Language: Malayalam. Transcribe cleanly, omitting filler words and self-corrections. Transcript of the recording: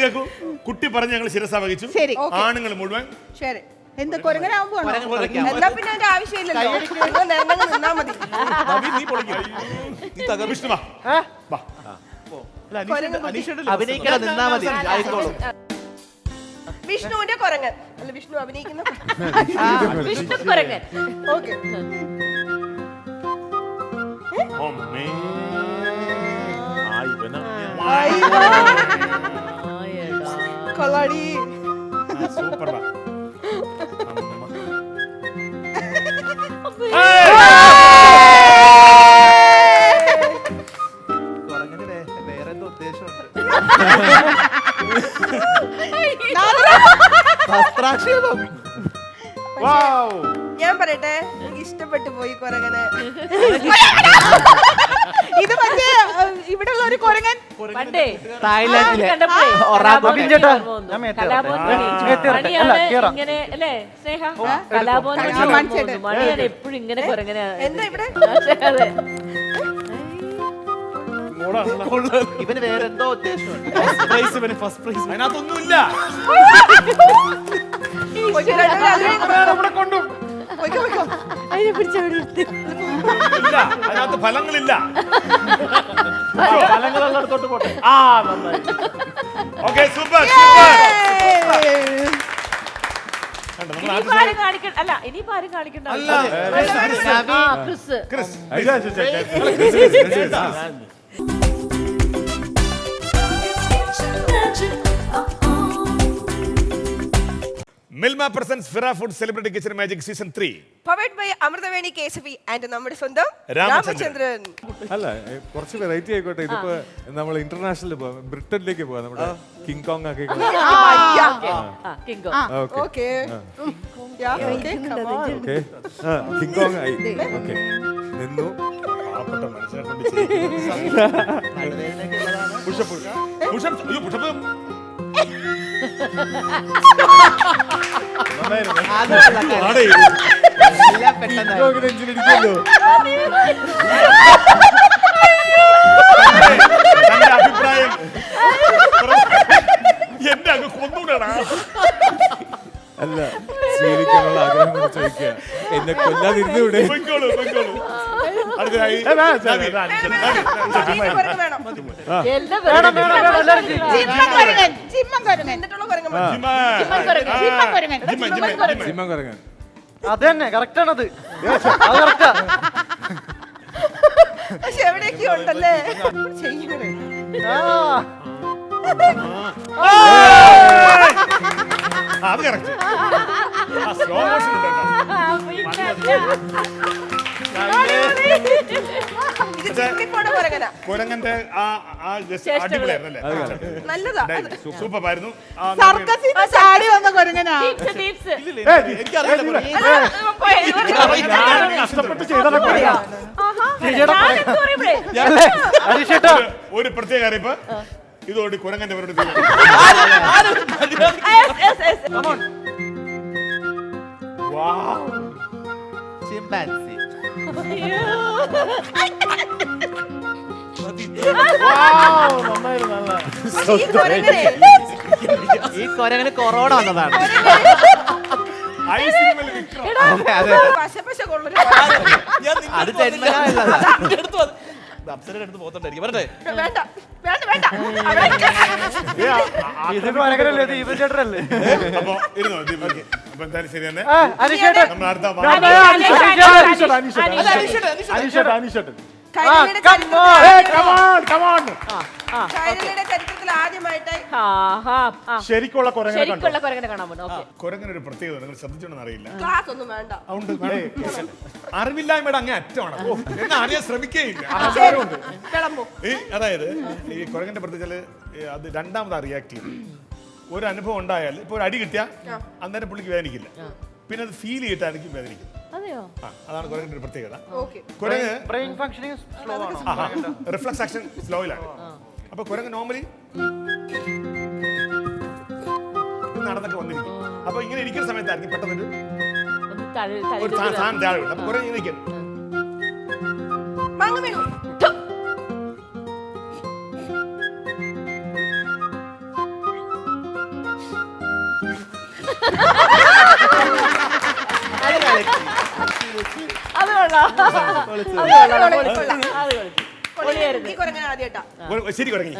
കേൾക്കൂ. കുട്ടി പറഞ്ഞ് ഞങ്ങൾ ശിരസ വഹിച്ചു. ആണുങ്ങൾ മുഴുവൻ ശരി. എന്താ കൊരങ്ങനാവുമ്പോ എന്നാ പിന്നെ അതിന്റെ ആവശ്യമില്ലല്ലോ. നിന്നാ മതി. വിഷ്ണുവിന്റെ കൊരങ്ങൻ അല്ല, വിഷ്ണു അഭിനയിക്കുന്ന വിഷ്ണു കൊരങ്ങൻ. ഓക്കെ. കൊള്ളാടി. സൂപ്പർ. വേറെന്തോ ഉദ്ദേശമുണ്ട്. ഞാൻ പറയട്ടെ, എനിക്ക് ഇഷ്ടപ്പെട്ടു പോയി കൊരങ്ങനെ. ഇത് മറ്റേ ഇവിടെ ഉള്ള ഒരു കൊരങ്ങൻ തായ്ലാൻഡിലെ ഇങ്ങനെ അല്ലേ സ്നേഹ? മണിയാണ് എപ്പോഴും ഇങ്ങനെ കൊരങ്ങനെ. എന്താ ഇവിടെ ഇവന് വേറെന്തോ ഉദ്ദേശമുണ്ട്. അതിനകത്തൊന്നുമില്ല. അതിനകത്ത് ഫലങ്ങളില്ല. ഫലങ്ങളുള്ളിടത്തോട്ട് പോട്ടെ. Okay, super. ഇനിയിപ്പോ ആരും കാണിക്കണ്ട. Milma presents Fira Food Celebrity Kitchen Magic Season 3. Powered by Amrutaveni KSV and നമ്മുടെ സ്വന്തം രാമചന്ദ്രൻ. അല്ല, കുറച്ച് വെറൈറ്റി ആയിക്കോട്ടെ. ഇതിപ്പോ നമ്മൾ ഇന്റർനാഷണൽ പോവാം, ബ്രിട്ടനിലേക്ക് പോവാം. നമ്മുടെ കിങ് കോങ് ഒക്കെ. കിങ് കോങ് ആയി. ഓക്കെ, നിന്നു. പാവപ്പെട്ട മനുഷ്യനെ കൊണ്ട് പുഷപ്പ്. അഭിപ്രായം എന്റെ അങ്ങ് കൊന്നൂടാ. അല്ല, സ്വീകരിക്കാനുള്ള ആഗ്രഹം ചോദിക്കുക. എന്നെ കൊല്ലാതിരുന്നൂടെ? അതന്നെ കറക്റ്റാണത്. പക്ഷെ എവിടെയൊക്കെ ഉണ്ടല്ലേ ചെയ്യണേ. അത് കറക്റ്റ്. സ്ലോ മോഷൻ കൊരങ്ങന്റെ അടിപൊളിയായിരുന്നല്ലേ? സൂപ്പർ ആയിരുന്നു. സർക്കസിന് ചാടി വന്ന കൊരങ്ങനാ. ഒരു പ്രത്യേക അറിയിപ്പ്, ഇതോട് കുരങ്ങന്റെ പേരോട് ചിമ്പാൻസി. ഈ കൊരങ്ങനെ കൊറോണ വന്നതാണ്. അത് ജന്മനാ. അപ്സരടുത്ത് പോകത്തോണ്ടായിരിക്കും. വേണ്ട അപ്പൊ എന്തായാലും ശരി തന്നെ. ചരിത്രത്തിൽ ആദ്യമായിട്ട് ശരിക്കുള്ള കൊരങ്ങനെ കാണാൻ പോകുന്നു. കൊരങ്ങനൊരു പ്രത്യേകത നിങ്ങൾ ശ്രദ്ധിച്ചോണ്ടെന്ന് അറിയില്ല. ക്ലാസ് ഒന്നും വേണ്ട. അറിവില്ലായ്മയുടെ അങ്ങേ അറ്റമാണ്. എന്നെ അറിയാൻ ശ്രമിക്കുകയില്ല. അതായത് ഈ കൊരങ്ങന്റെ പ്രത്യേകിച്ചാല് അത് രണ്ടാമതാ റിയാക്ട് ചെയ്യും. ഒരു അനുഭവം ഉണ്ടായാൽ ഇപ്പൊ ഒരു അടി കിട്ടിയാൽ അന്നേരം പുള്ളിക്ക് വേദനിക്കില്ല, പിന്നെ അത് ഫീൽ ചെയ്തിട്ടായിരിക്കും വേദനിക്കുന്നത്. അതാണ് കൊരങ്ങന്റെ ഒരു പ്രത്യേകത. കൊരങ്ങ് റിഫ്ലക്സ് ആക്ഷൻ സ്ലോയിലാണ്. അപ്പൊ കുരങ്ങ് നോർമലി നടന്നൊക്കെ വന്നിരിക്കും. അപ്പൊ ഇങ്ങനെ ഇരിക്കുന്ന സമയത്തായിരിക്കും പെട്ടെന്നൊരു സാധനം താഴെ. അപ്പൊ കുരങ്ങ് ഇങ്ങനെ ഇരിക്കും. അത് കൊള്ളാം. അത് കൊള്ളാം. പൊളിച്ചു. അത് കൊള്ളാം. പൊളിയായിരുന്നു. ഈ കുരങ്ങനെ ആദ്യമായിട്ടാ ശരി കുരങ്ങി